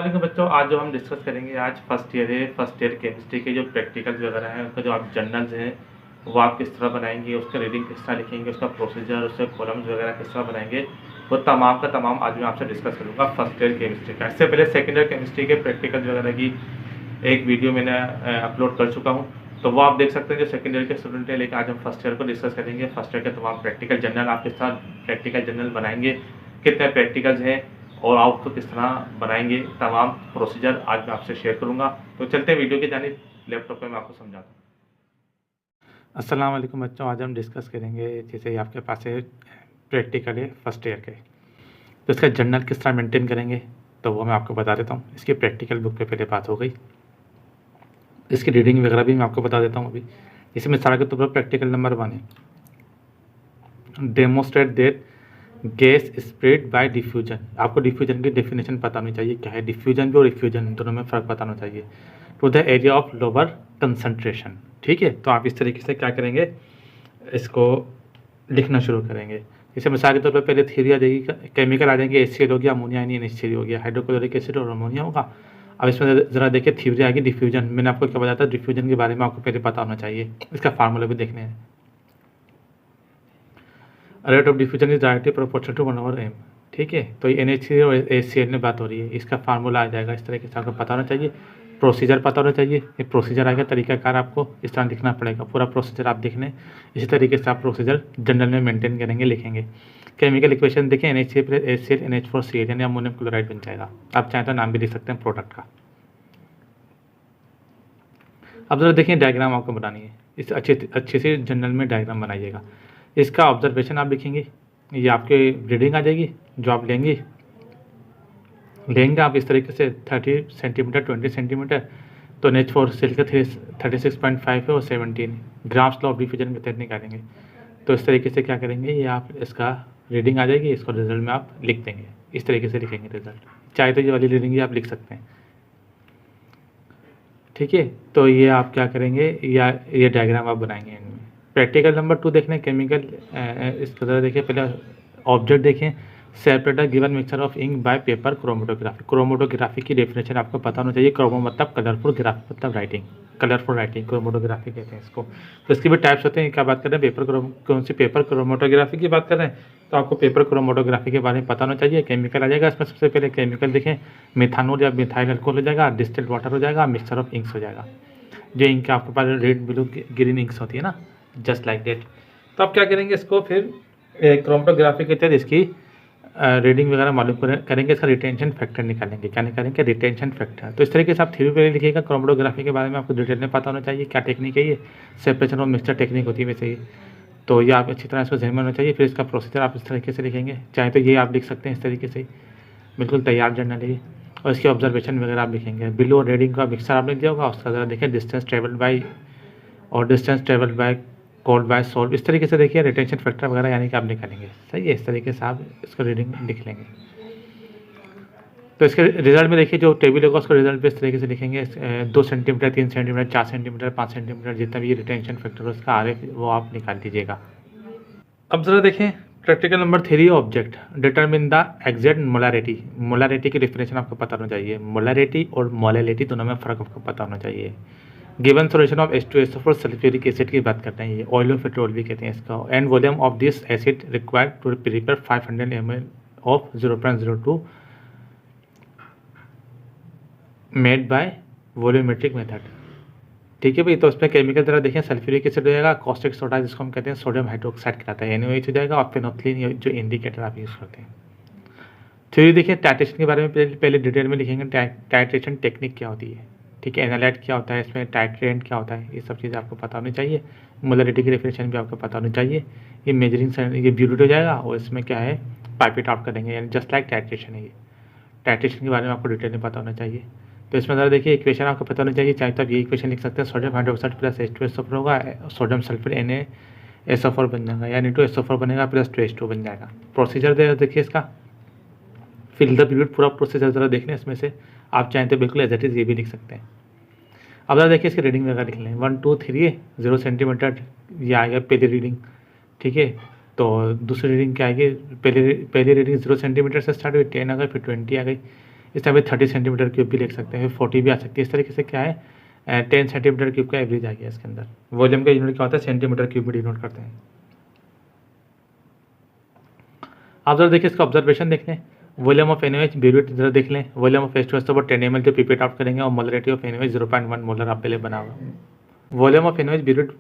वालेकुम बच्चों, आज जो हम डिस्कस करेंगे आज फर्स्ट ईयर है। फर्स्ट ईयर केमिस्ट्री के जो प्रैक्टिकल्स वगैरह हैं उसका जो आप जर्नल्स हैं वो आप किस तरह बनाएंगे, उसका रीडिंग किस तरह लिखेंगे, उसका प्रोसीजर, उसके कॉलम्स वगैरह किस तरह बनाएंगे, वो तमाम का तमाम आज मैं आपसे डिस्कस करूँगा फर्स्ट ईयर केमिस्ट्री का। इससे पहले सेकेंड ईयर केमिस्ट्री के प्रैक्टिकल्स वगैरह की एक वीडियो मैंने अपलोड कर चुका हूँ, तो वो आप देख सकते हैं जो सेकेंड ईयर के स्टूडेंट हैं। लेकिन आज हम फर्स्ट ईयर को डिस्कस करेंगे। फर्स्ट ईयर के तमाम प्रैक्टिकल जर्नल आप किस तरह प्रैक्टिकल जर्नल बनाएंगे, कितने प्रैक्टिकल्स हैं और आउटपुट किस तरह बनाएंगे, तमाम प्रोसीजर आज मैं आपसे शेयर करूंगा। तो चलते हैं वीडियो की जानिब। लैपटॉप पे मैं आपको समझाता हूँ। अस्सलाम वालेकुम बच्चों, आज हम डिस्कस करेंगे जैसे आपके पास है प्रैक्टिकल है फर्स्ट ईयर के, तो इसका जर्नल किस तरह मेंटेन करेंगे तो वो मैं आपको बता देता हूँ। इसकी प्रैक्टिकल बुक पे पहले बात हो गई, इसकी रीडिंग वगैरह भी मैं आपको बता देता हूँ। अभी इसमें सारा के तौर पर प्रैक्टिकल नंबर 1 है, demonstrate that gas spread by diffusion. आपको डिफ्यूजन की डेफिनेशन पता होनी चाहिए, क्या है डिफ्यूजन भी और डिफ्यूजन दोनों में फ़र्क पता होना चाहिए। To the area of lower concentration, ठीक है। तो आप इस तरीके से क्या करेंगे, इसको लिखना शुरू करेंगे। जैसे मिसाल के तौर पर पहले थ्योरी आ जाएगी, केमिकल आ जाएंगे, HCl हो गया, अमोनिया यानी NH3 हो गया, हाइड्रोक्लोरिक एसिड और अमोनिया होगा। अब इसमें ज़रा देखिए थ्योरी आएगी डिफ्यूजन। मैंने आपको क्या बताया था, डिफ्यूजन के बारे में आपको पहले पता होना चाहिए, इसका फार्मूला भी देखने हैं। Rate of diffusion is directly proportional to 1/m, ठीक है। तो ये NH3 और HCl में बात हो रही है, इसका फार्मूला आ जाएगा। इस तरीके से आपको पता होना चाहिए, प्रोसीजर पता होना चाहिए। ये प्रोसीजर आएगा, तरीकाकार आपको इस तरह लिखना पड़ेगा, पूरा प्रोसीजर आप देख लें। इसी तरीके से आप प्रोसीजर जनरल में मेंटेन करेंगे, लिखेंगे। केमिकल इक्वेशन देखें, NH3 + HCl NH4Cl यानी अमोनियम क्लोराइड बन जाएगा। आप चाहें तो नाम भी लिख सकते हैं प्रोडक्ट का। अब जरा देखिए डायग्राम आपको बनानी है, इस अच्छे से जनरल में डायग्राम बनाइएगा। इसका ऑब्जर्वेशन आप लिखेंगे, ये आपके रीडिंग आ जाएगी जो आप लेंगे आप इस तरीके से 30 सेंटीमीटर 20 सेंटीमीटर। तो NH4Cl का 36.5 है और 17 grams law of diffusion method निकालेंगे। तो इस तरीके से क्या करेंगे, ये आप इसका रीडिंग आ जाएगी, इसको रिजल्ट में आप लिख देंगे। इस तरीके से लिखेंगे रिजल्ट, चाहे तो ये वाली रीडिंग ही आप लिख सकते हैं, ठीक है। तो ये आप क्या करेंगे, या ये डायग्राम आप बनाएंगे इनमें। प्रैक्टिकल नंबर 2 देखने केमिकल, इसको ज़रा देखिए, पहले ऑब्जेक्ट देखें। Separate a given mixture of ink by paper chromatography. Chromatography की डेफिनेशन आपको पता होना चाहिए। क्रोमो मतलब कलरफुल, ग्राफी मतलब राइटिंग, कलरफुल राइटिंग क्रोमेटोग्राफी कहते हैं इसको। तो इसके भी टाइप्स होते हैं, क्या बात कर रहे हैं, कौन सी पेपर क्रोमेटोग्राफी की बात कर रहे हैं, तो आपको पेपर क्रोमेटोग्राफी के बारे में पता होना चाहिए। केमिकल आ जाएगा इसमें, सबसे पहले केमिकल देखें, मिथानोल या मिथाइल अल्कोहल हो जाएगा, डिस्टिल्ड वाटर हो जाएगा, मिक्सचर ऑफ इंक्स हो जाएगा। जो इंक आपके पास रेड ब्लू ग्रीन इंक्स होती है ना, जस्ट लाइक दैट। तो आप क्या करेंगे, इसको फिर क्रोमेटोग्राफी के तहत इसकी रीडिंग वगैरह मालूम करेंगे, इसका रिटेंशन फैक्टर निकालेंगे। क्या निकालेंगे, रिटेंशन फैक्टर। तो इस तरीके से आप थ्योरी पे लिखिएगा। क्रोमेटोग्राफी के बारे में आपको डिटेल में पता होना चाहिए, क्या टेक्निक है, ये सेपरेशन और मिक्सचर टेक्निक होती है वैसे ही। तो ये आप अच्छी तरह इसको ध्यान में होना चाहिए। फिर इसका प्रोसीजर आप इस तरीके से लिखेंगे, चाहे तो ये आप लिख सकते हैं इस तरीके से ही, बिल्कुल तैयार जर्नल है। और इसके ऑब्जर्वेशन वगैरह आप लिखेंगे। बिलो रीडिंग का मिक्सर आपने दिया होगा, उसका ज़रा देखिए, डिस्टेंस ट्रेवल बाय और distance travel by cold by salt. इस तरीके से देखिए रिटेंशन फैक्टर वगैरह यानी कि आप निकालेंगे, सही है। इस तरीके से आप इसको रीडिंग लिख लेंगे। तो इसके रिजल्ट में देखिए जो टेबल होगा उसका रिजल्ट भी इस तरीके से लिखेंगे। 2 सेंटीमीटर 3 सेंटीमीटर 4 सेंटीमीटर 5 सेंटीमीटर जितना भी ये रिटेंशन फैक्टर है उसका RF वो आप निकाल दीजिएगा। अब ज़रा देखें practical number 3 object, determine the exact molarity. Molarity की डेफिनेशन आपको पता होना चाहिए। मोलारिटी और मोलैलिटी दोनों में फ़र्क आपको पता होना चाहिए। Given solution of H2SO4 sulphuric acid की बात करते हैं, ये ऑयल ऑफ पेट्रोल भी कहते हैं इसका। And volume of this acid required to prepare 500 ml of 0.02 made by volumetric method, ठीक है भाई। तो उसमें केमिकल तरह देखें, सल्फ्यूरिक एसिड हो जाएगा, कॉस्टिक सोडा जिसको हम कहते हैं सोडियम हाइड्रोक्साइड कहलाता है, NaOH हो जाएगा, और फेनोथिलीन जो इंडिकेटर आप यूज़ करते हैं। थ्योरी देखिए, टाइट्रेशन के बारे में पहले डिटेल में लिखेंगे। टाइट्रेशन टेक्निक क्या होती है, ठीक है, एनालाइट क्या होता है, इसमें टाइट्रेंट क्या होता है, ये सब चीज़ें आपको पता होनी चाहिए। मोलरिटी की डेफिनेशन भी आपको पता होनी चाहिए। ये मेजरिंग ये ब्यूरेट हो जाएगा, और इसमें क्या है पाइपेट आउट करेंगे, यानी जस्ट लाइक टाइट्रेशन है। ये टाइट्रेशन के बारे में आपको डिटेल में पता होना चाहिए। तो इसमें ज़रा देखिए इक्वेशन आपको पता होनी चाहिए, चाहे तो आप ये इक्वेशन लिख सकते हैं, सोडियम हाइड्रोक्साइड प्लस H2SO4 होगा, सोडियम सल्फेट NaSO4 बन जाएगा, यानी 2SO4 बनेगा प्लस 2H2 बन जाएगा। प्रोसीजर देखिए इसका, फिल द पीरियड, पूरा प्रोसीजर ज़रा देख लें। इसमें से आप चाहें तो बिल्कुल एज इट इज़ ये भी लिख सकते हैं। अब ज़रा देखिए इसकी रीडिंग वगैरह लिख लें। 1 2 3 0 सेंटीमीटर ये आएगा पहली रीडिंग, ठीक है। तो दूसरी रीडिंग क्या आएगी, पहली रीडिंग 0 सेंटीमीटर से स्टार्ट हुई, 10 आ गई, फिर 20 आ गई। इस टाइप 30 सेंटीमीटर क्यूब भी लिख सकते हैं, 40 भी आ सकती है। इस तरीके से क्या है 10 सेंटीमीटर क्यूब का एवरेज आ गया इसके अंदर। वॉल्यूम का यूनिट क्या होता है, सेंटीमीटर क्यूब में डिनोट करते हैं। आप जरा देखिए इसका ऑब्जर्वेशन देख लें, वॉल्यूम ऑफ NaOH ब्यूरेट जरा देख लें, वॉल्यूम ऑफ H2SO 10 ml जो पिपेट आउट करेंगे और मोलरिटी ऑफ NaOH 0.1 मोलर आप पहले बना हुआ। Volume of NaOH burette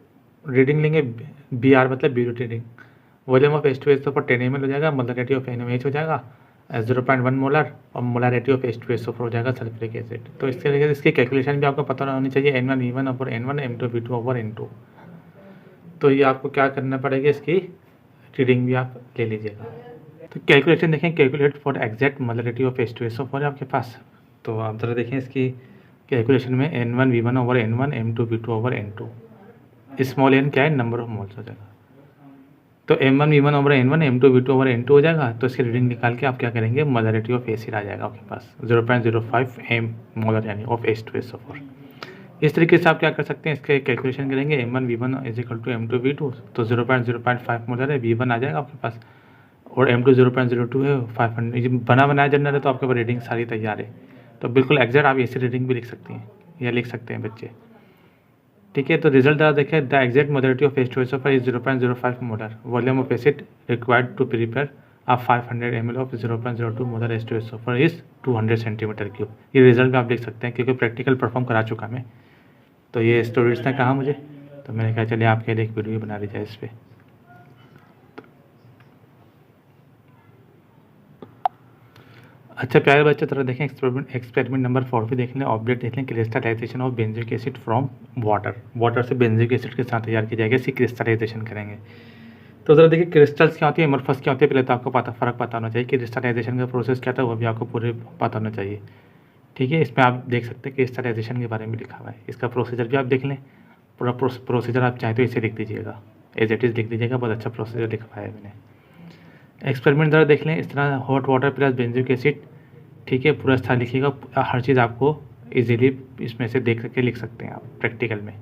reading लेंगे, BR मतलब burette reading. Volume of H2SO 10 ml हो जाएगा, मोलरिटी ऑफ NaOH हो जाएगा 0.1 मोलर और मोलरिटी ऑफ H2SO हो जाएगा सल्फ्यूरिक एसिड। तो इसके तरीके इसकी कैलकुलेशन भी आपको पता होनी चाहिए, N1 M2 V2 N2। तो ये आपको क्या करना पड़ेगा, इसकी रीडिंग भी आप ले लीजिएगा। तो कैलकुलेशन देखें, calculate for exact molarity of H2SO4 है आपके पास। तो आप ज़रा देखें इसकी कैलकुलेशन में N1 V1 N1 M2 V2 N2। Small n क्या है, नंबर ऑफ मोल्स हो जाएगा। तो M1 V1 N1 M2 V2 N2 हो जाएगा। तो इसकी रीडिंग निकाल के आप क्या करेंगे, मोलरिटी ऑफ एसिड आ जाएगा आपके पास 0.05 M मोलर यानी ऑफ H2SO4। इस तरीके से आप क्या कर सकते हैं, इसके कैलकुलेशन करेंगे M1 V1 = M2 V2, तो 0.05 मोलर है, V1 आ जाएगा आपके पास और M2 0.02 है 500। बना बनाया जनरल है तो आपके पास रीडिंग सारी तैयार है। तो बिल्कुल एग्जैक्ट आप ऐसी रीडिंग भी लिख सकती हैं या लिख सकते हैं बच्चे, ठीक है। तो रिजल्ट देखें, the exact molarity of H2SO4 is 0.05 molar, volume of acid required to prepare a 500 ml of 0.02 molar H2SO4 is 200 centimetre cube. ये रिजल्ट भी आप लिख सकते हैं क्योंकि प्रैक्टिकल परफॉर्म करा चुका मैं। तो ये स्टूडेंट्स ने कहा मुझे, तो मैंने कहा चलिए आपके लिए एक वीडियो बना दी जाए इस पर। अच्छा प्यारे बच्चे तरह देखें, एक्सपेरिमेंट नंबर 4 भी देख लें, ऑब्जेक्ट देख लें, crystallisation of benzoic acid from water से बेंजोइक एसिड के साथ तैयार की जाएगी, इसकी क्रिस्टलाइजेशन करेंगे। तो ज़रा देखिए क्रिस्टल्स क्या होती है, एमोर्फस क्या होती है, पहले तो आपको फ़र्क पता होना चाहिए कि क्रिस्टलाइजेशन का प्रोसेस क्या था, वो भी आपको पूरे पता होना चाहिए, ठीक है। इसमें आप देख सकते हैं क्रिस्टलाइजेशन के बारे में लिखा हुआ है, इसका प्रोसीजर भी आप देख लें। पूरा प्रोसीजर आप चाहें तो इसे लिख दीजिएगा, एज इट इज़ लिख दीजिएगा, बहुत अच्छा प्रोसीजर लिखा है मैंने। एक्सपेरिमेंट ज़रा देख लें, इस तरह hot water plus benzoic acid, ठीक है, पूरा स्थान लिखिएगा, हर चीज़ आपको इजीली इसमें से देख के लिख सकते हैं आप प्रैक्टिकल में।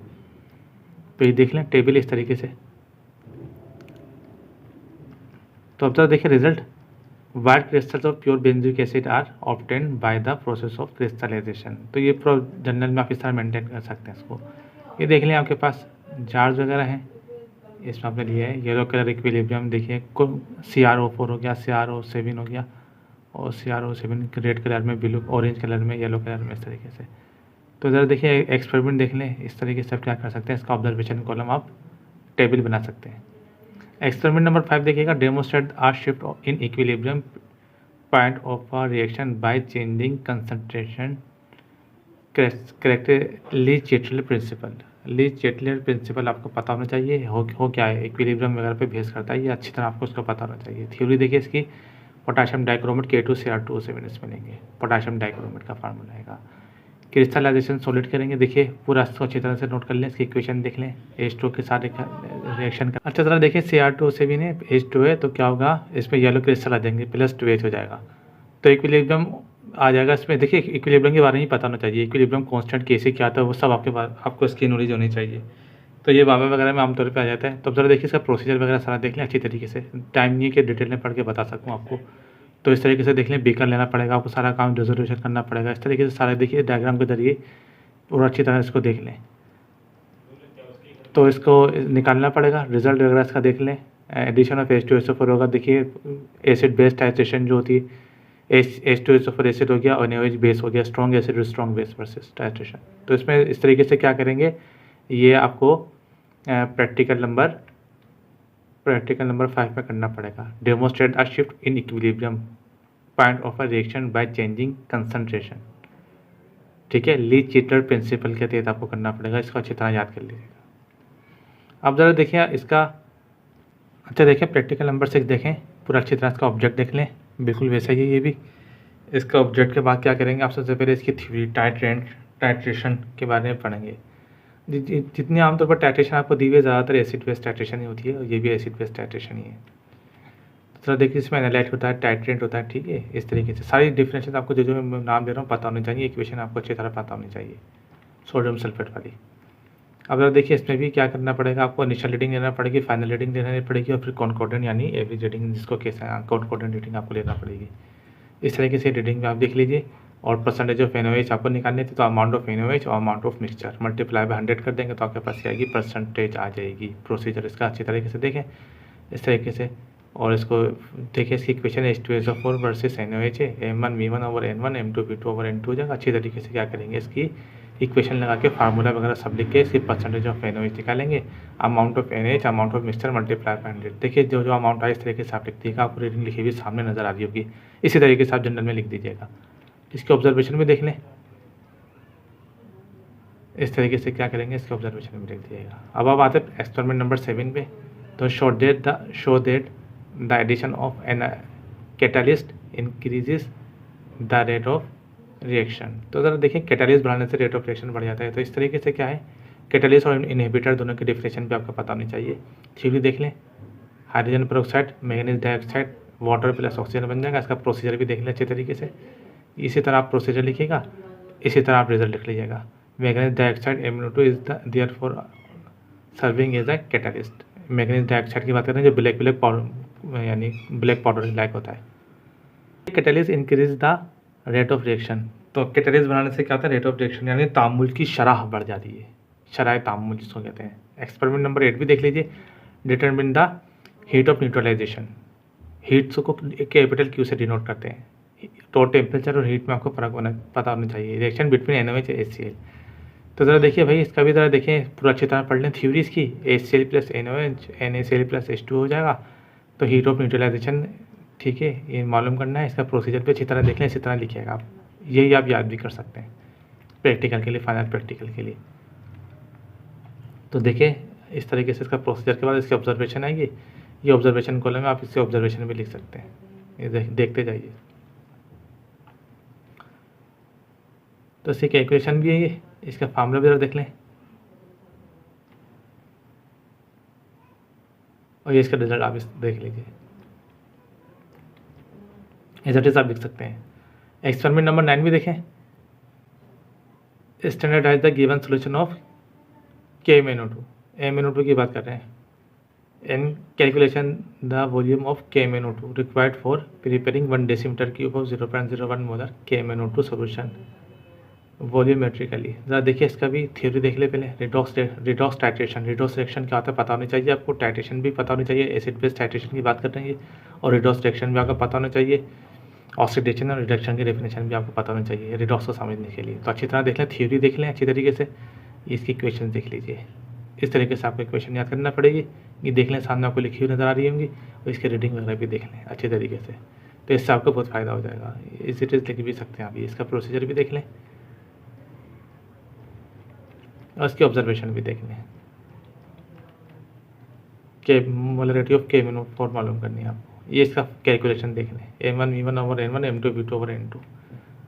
तो ये देख लें टेबल इस तरीके से। तो अब तक देखिए result, white crystals of pure benzoic acid are obtained by the process of crystallisation. तो ये जनरल में आप इस तरह मेंटेन कर सकते हैं इसको। ये देख लें आपके पास जार्स वगैरह हैं, इसमें आपने लिया है येलो कलर इक्विलिब्रियम, देखिए CrO4 हो गया, CrO7 हो गया और CrO7 रेड कलर में, ब्लू ऑरेंज कलर में, येलो कलर में, इस तरीके से। तो ज़रा देखिए एक्सपेरिमेंट देख लें, इस तरीके से आप क्या कर सकते हैं, इसका ऑब्जर्वेशन कॉलम आप टेबल बना सकते हैं। एक्सपेरिमेंट नंबर 5 देखिएगा, demonstrate are shift in equilibrium point of a reaction by changing concentration correct Le Chatelier principle. Le Chatelier principle आपको पता होना चाहिए, हो क्या है, इक्विलिब्रियम वगैरह पे बेस करता है, ये अच्छी तरह आपको उसका पता होना चाहिए। थ्योरी देखिए इसकी, पोटाशियम डाइक्रोमेट K2Cr2O7 इसमें लेंगे, पोटाशियम डाइक्रोमेट का फार्मूला आएगा। क्रिस्टलाइजेशन सॉलिड करेंगे, देखिए पूरा इसको अच्छी तरह से नोट कर लें, इसकी इक्वेशन देख लें, H2 के साथ रिएक्शन का। अच्छा तरह देखिए Cr2O7 है, H2 है, तो क्या होगा, इसमें येलो क्रिस्टल आ जाएंगे, +2H हो जाएगा, तो इक्विलिब्रियम आ जाएगा। इसमें देखिए इक्विलिब्रियम के बारे में पता होना चाहिए, इक्विलिब्रियम कांस्टेंट कैसे क्या था वो सब आपको इसकी नॉलेज होनी चाहिए। तो ये बाबा वगैरह में आमतौर पे आ जाता है। तो अब ज़रा देखिए इसका प्रोसीजर वगैरह सारा देख लें अच्छी तरीके से, टाइम नहीं है कि डिटेल में पढ़ के बता सकूँ आपको। तो इस तरीके से देख लें, बीकर लेना पड़ेगा आपको, सारा काम रिजोल्यूशन करना पड़ेगा, इस तरीके से सारा देखिए डायग्राम के जरिए और अच्छी तरह इसको देख लें। तो इसको निकालना पड़ेगा, रिजल्ट वगैरह इसका देख लें। एडिशन ऑफ H2SO4 होगा, देखिए एसिड बेस टाइट्रेशन जो होती है, H2SO4 एसिड हो गया और NaOH बेस हो गया, strong acid strong base versus titration. तो इसमें इस तरीके से क्या करेंगे, ये आपको प्रैक्टिकल नंबर 5 में करना पड़ेगा। Demonstrate a shift in equilibrium point of a reaction by changing concentration, ठीक है, ली चेटलर प्रिंसिपल के तहत आपको करना पड़ेगा, इसको अच्छी तरह याद कर लीजिएगा। अब ज़रा देखिए इसका, अच्छा देखिए प्रैक्टिकल नंबर 6 देखें, पूरा अच्छी तरह इसका ऑब्जेक्ट देख लें, बिल्कुल वैसा ही ये भी। इसका ऑब्जेक्ट के बाद क्या करेंगे, आप सबसे पहले इसकी थ्योरी टाइट्रेशन के बारे में पढ़ेंगे। जितनी आमतौर पर टाइट्रेशन आपको दी हुई है, ज़्यादातर एसिड बेस टाइट्रेशन ही होती है और ये भी एसिड बेस टाइट्रेशन ही है। तो देखिए इसमें एनालाइट होता है, टाइट्रेंट होता है, ठीक है, इस तरीके से सारी डिफरेंसेस आपको जो मैं नाम दे रहा हूँ पता होनी चाहिए, इक्वेशन आपको अच्छी तरह पता होनी चाहिए सोडियम सल्फेट वाली। अब अगर देखिए इसमें भी क्या करना पड़ेगा, आपको इनिशियल रीडिंग लेना पड़ेगी, फाइनल रीडिंग लेना पड़ेगी और फिर कॉन्कॉर्डेंट यानी एवरेज रीडिंग, जिसको कैसे कॉन्कॉर्डेंट रीडिंग आपको लेना पड़ेगी। इस तरीके से रीडिंग में आप देख लीजिए, और परसेंटेज ऑफ NaOH आपको निकालनी थी, तो अमाउंट ऑफ NaOH और amount of mixture multiply by 100 कर देंगे तो आपके पास आएगी परसेंटेज आ जाएगी। प्रोसीजर इसका अच्छी तरीके से देखें इस तरीके से, और इसको देखिए इसकी इक्वेशन H2SO4 वर्सेस NaOH है, M1V1/N1 M2V2/N2 हो जाएगा। अच्छी तरीके से क्या करेंगे इसकी इक्वेशन लगा के फार्मूला वगैरह सब लिख के इसकी परसेंटेज ऑफ NaOH निकालेंगे, amount of NaOH amount of mixture multiply by 100। देखिए जो जो अमाउंट आए इस तरीके से आप लिख दीजिएगा, आपको रीडिंग लिखी हुई सामने नजर आ रही होगी, इसी तरीके से आप जनरल में लिख दीजिएगा। इसके ऑब्जर्वेशन भी देख लें, इस तरीके से क्या करेंगे इसके ऑब्जर्वेशन भी लिख दीजिएगा। अब आप आते हैं एक्सपेरिमेंट नंबर 7 पे, तो show that the addition of an catalyst increases the rate of reaction. तो ज़रा देखिए कैटालिस्ट बढ़ाने से रेट ऑफ रिएक्शन बढ़ जाता है, तो इस तरीके से क्या है कैटालिस्ट और इनहिबिटर दोनों की डिफरेंशिएशन भी आपको पता होनी चाहिए। थ्योरी देख लें, hydrogen peroxide manganese dioxide water plus oxygen बन जाएगा। इसका प्रोसीजर भी देख लें अच्छे तरीके से, इसी तरह आप प्रोसीजर लिखिएगा, इसी तरह आप रिजल्ट लिख लीजिएगा। Manganese dioxide MnO2 is therefore serving as a catalyst. Manganese dioxide की बात करें जो ब्लैक पाउडर यानी ब्लैक पाउडर लाइक होता है। Catalyst increase the rate of reaction, तो कैटालिस्ट बनाने से क्या होता है रेट ऑफ रिएक्शन यानी तामुल की शरह बढ़ जाती है, शरह तामुल जिसको कहते हैं। एक्सपेरिमेंट नंबर 8 भी देख लीजिए, determine the heat of neutralisation. Heat को कैपिटल Q से डिनोट करते हैं, तो टेम्परेचर और हीट में आपको फर्क पता होना चाहिए। रिएक्शन बिटवीन NaOH और HCl, तो ज़रा देखिए भाई इसका भी ज़रा देखें पूरा अच्छी तरह पढ़ लें थ्योरी इसकी। HCl plus NaOH NaCl plus H2 हो जाएगा, तो हीट ऑफ न्यूट्रलाइजेशन ठीक है ये मालूम करना है। इसका प्रोसीजर भी अच्छी तरह देख लें, इसी तरह लिखिएगा आप, यही आप याद भी कर सकते हैं प्रैक्टिकल के लिए, फाइनल प्रैक्टिकल के लिए। तो देखिए इस तरीके से इसका प्रोसीजर के बाद इसकी ऑब्जर्वेशन आएगी, ये ऑब्जर्वेशन कॉलम में आप इससे ऑब्जर्वेशन भी लिख सकते हैं, ये देखते जाइए। तो इसकी कैलकुलेशन भी है ये, इसका फार्मूला भी जरा देख लें, और ये इसका रिजल्ट आप देख लीजिए, रिजल्ट आप लिख सकते हैं। एक्सपेरिमेंट नंबर 9 भी देखें, standardize the given solution of KMnO2। MnO2 की बात कर रहे हैं, and calculation the volume of KMnO2 required for preparing 1 decimetre cube of 0.01 molar KMnO2 solution volumetrically. ज़रा देखिए इसका भी थ्योरी देख ले पहले। रिडॉक्स टाइट्रेशन, रिडॉक्स रिएक्शन क्या होता है पता होनी चाहिए आपको, टाइट्रेशन भी पता होनी चाहिए, एसिड बेस टाइट्रेशन की बात कर रहे हैं, और रिडॉक्स रिएक्शन भी आपको पता होना चाहिए, ऑक्सीडेशन और रिडक्शन की डेफिनेशन भी आपको पता होनी चाहिए रिडॉक्स को समझने के लिए। तो अच्छी तरह देख लें, थ्योरी देख लें अच्छी तरीके से, इसकी इक्वेशन देख लीजिए, इस तरीके से आपको इक्वेशन याद करना पड़ेगी। ये देख लें सामने आपको लिखी हुई नज़र आ रही होंगी, और इसकी रीडिंग वगैरह भी देख लें अच्छे तरीके से, तो इससे आपको बहुत फ़ायदा हो जाएगा। इसी तरह लिख भी सकते हैं आप, इसका प्रोसीजर भी देख लें और इसकी ऑब्जर्वेशन भी देख लें। के मोलरिटी ऑफ KMnO4 मालूम करनी है आपको, ये इसका कैलकुलेशन देख लें, M1V1/N1 M2V2/N2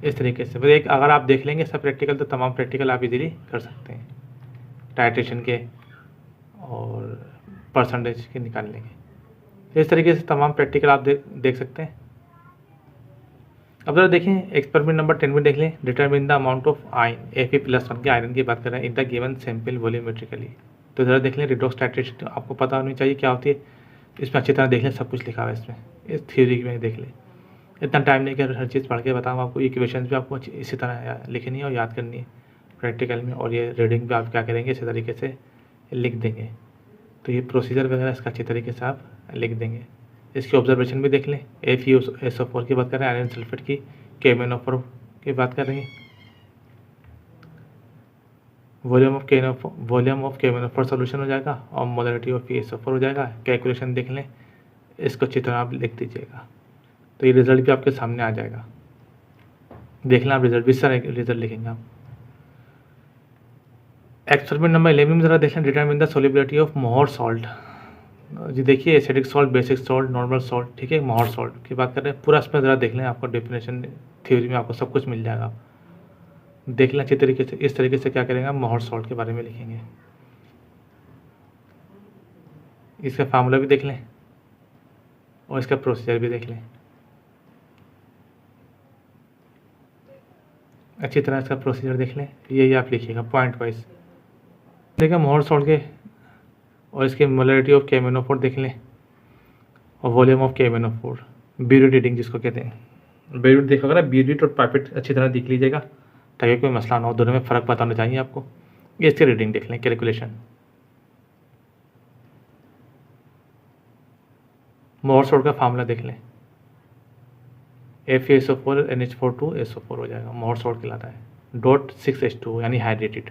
इस तरीके से। एक अगर आप देख लेंगे सब प्रैक्टिकल तो तमाम प्रैक्टिकल आप इजीली कर सकते हैं, टाइट्रेशन के और परसेंटेज के निकाल लेंगे। इस तरीके से तमाम प्रैक्टिकल आप देख सकते हैं। अब जरा देखें एक्सपेरिमेंट नंबर 10 में देख लें, determine the amount of ion Fe+1 के आयरन की बात कर रहे हैं इन द गिवन सैंपल वॉल्यूमेट्रिकली। तो ज़रा देख लें रिडॉक्स टाइट्रेशन आपको पता होनी चाहिए क्या होती है, इसमें अच्छी तरह देख लें, सब कुछ लिखा हुआ है इसमें, इस थ्योरी में देख लें। इतना टाइम नहीं कि हर चीज़ पढ़ के बताऊँ आपको, इक्वेशंस भी आपको इसी तरह लिखनी है और याद करनी है प्रैक्टिकल में, और ये रीडिंग भी आप क्या करेंगे इसी तरीके से लिख देंगे। तो ये प्रोसीजर वगैरह इसका अच्छी तरीके से आप लिख देंगे। इसकी ऑब्जर्वेशन भी देख लें, FeSO4 की बात कर रहे हैं, आयरन सल्फेट की, KMnO4 की बात कर रही है, वॉल्यूम ऑफ KMnO4 सोल्यूशन हो जाएगा और मोलरिटी ऑफ FeSO4 हो जाएगा। कैलकुलेशन देख लें, इसको अच्छी तरह आप लिख दीजिएगा, तो ये रिजल्ट भी आपके सामने आ जाएगा। देख लें आप रिजल्ट भी, सारे रिजल्ट लिखेंगे आप। एक्सपेरिमेंट नंबर 11 में ज़रा देख लें, determine the solubility of Mohr salt. जी देखिए acidic salt, basic salt, normal salt, ठीक है, मोहर सॉल्ट की बात कर रहे हैं। पूरा इसमें ज़रा देख लें, आपको डेफिनेशन थ्योरी में आपको सब कुछ मिल जाएगा, देख लें अच्छी तरीके से। इस तरीके से क्या करेंगे हम मोहर सॉल्ट के बारे में लिखेंगे, इसका फार्मूला भी देख लें और इसका प्रोसीजर भी देख लें अच्छी तरह। इसका प्रोसीजर देख लें, यही आप लिखिएगा पॉइंट वाइज। देखिए मोहर सॉल्ट के और इसके मोलरिटी ऑफ KMnO4 देख लें और वॉल्यूम ऑफ KMnO4, ब्यूरिडेटिंग जिसको कहते हैं, बेरिट देखा होगा ना, बेरिट और पाइपेट अच्छी तरह देख लीजिएगा ताकि कोई मसला ना हो, दोनों में फ़र्क पता होना चाहिए आपको। ये इसकी रीडिंग देख लें, कैलकुलेशन। मोरसोड का फार्मूला देख लें, FeSO4 NH4 SO4 हो जाएगा, मोरसोड कहलाता है। डॉट 6H2 यानी hydrated.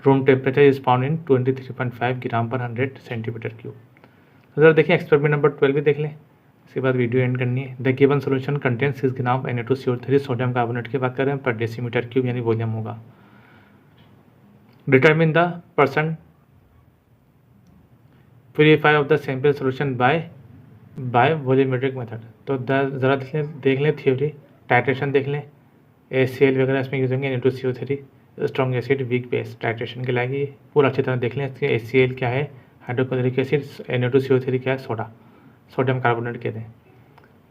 Room temperature is found in 23.5 ग्राम पर 100 सेंटीमीटर क्यूब। तो जरा देखिए एक्सपेरिमेंट नंबर 12 भी देख लें, इसके बाद वीडियो एंड करनी है। The given solution contain 6 gram Na2CO3 sodium carbonate की बात कर रहे हैं पर डेसीमीटर क्यूब यानी वॉल्यूम होगा। Determine the percent purify of the sample solution bye volumetric method. तो ज़रा देख लें थ्योरी, टाइट्रेशन देख लें, ACl वगैरह इसमें यूज होंगे, Na2CO3 strong acid weak base, titration के लाएगी पूरा अच्छी तरह देख लें। इसके ACl क्या है, हाइड्रोक्लोरिक एसिड, Na2CO3 क्या है, सोडियम कार्बोनेट कहते हैं।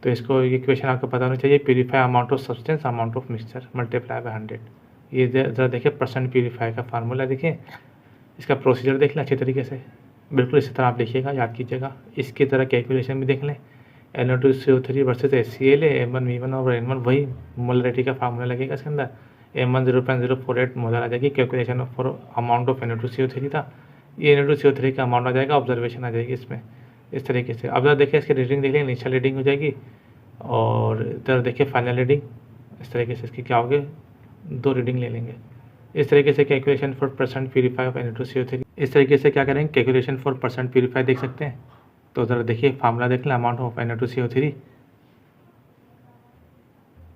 तो इसको ये क्वेश्चन आपको पता होना चाहिए, purify amount of substance amount of mixture multiply by 100। ये ज़रा देखिए परसेंट प्यूरीफाई का फार्मूला देखिए, इसका प्रोसीजर देख लें अच्छी तरीके से, बिल्कुल इसी तरह आप लिखिएगा, याद कीजिएगा। इसकी तरह कैलकुलेशन भी देख लें, Na2CO3 वर्सेज HCl M1V1 और N1 वही मोलरिटी का फार्मूला लगेगा इसके अंदर। M1 0.048 मोलर आ जाएगी, calculation for amount of Na2CO3 था, ये Na2CO3 का अमाउंट आ जाएगा, ऑब्जर्वेशन आ जाएगी इसमें इस तरीके से। अब जरा देखिए इसकी रीडिंग देख लें, इनिशियल रीडिंग हो जाएगी और इधर देखिए फाइनल रीडिंग, इस तरीके से इसकी क्या होगी, 2 रीडिंग ले लेंगे। इस तरीके से calculation for percent purify of Na2CO3, इस तरीके से क्या करेंगे कैलकुलेशन फॉर परसेंट प्यूरीफाई देख सकते हैं। तो ज़रा देखिए फार्मूला देख लें, amount of Na2CO3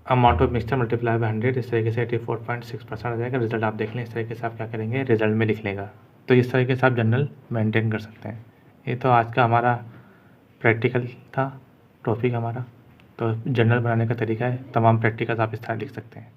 amount of mixture multiply by 100, इस तरीके से 84.6% आ जाएगा। रिजल्ट आप देख लें, इस तरीके से आप क्या करेंगे रिजल्ट में लिख लेगा। तो इस तरीके से आप जनरल मेंटेन कर सकते हैं। ये तो आज का हमारा प्रैक्टिकल था टॉपिक हमारा, तो जनरल बनाने का तरीका है, तमाम प्रैक्टिकल्स आप इस तरह लिख सकते हैं।